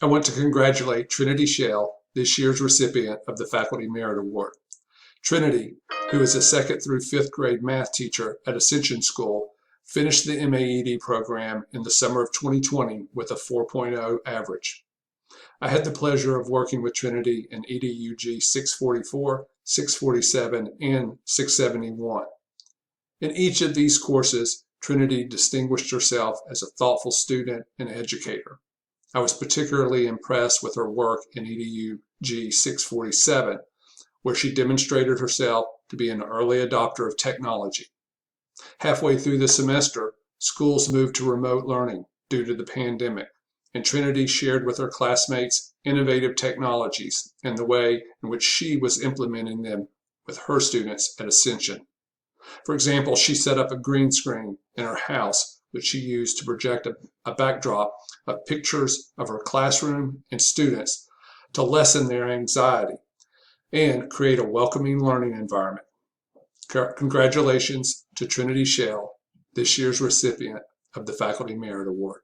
I want to congratulate Trinity Shell, this year's recipient of the Faculty Merit Award. Trinity, who is a 2nd through 5th grade math teacher at Ascension School, finished the MAED program in the summer of 2020 with a 4.0 average. I had the pleasure of working with Trinity in EDUG 644, 647, and 671. In each of these courses, Trinity distinguished herself as a thoughtful student and educator. I was particularly impressed with her work in EDUG 647, where she demonstrated herself to be an early adopter of technology. Halfway through the semester, schools moved to remote learning due to the pandemic, and Trinity shared with her classmates innovative technologies and the way in which she was implementing them with her students at Ascension. For example, she set up a green screen in her house, which she used to project a backdrop of pictures of her classroom and students to lessen their anxiety and create a welcoming learning environment. Congratulations to Trinity Shell, this year's recipient of the Faculty Merit Award.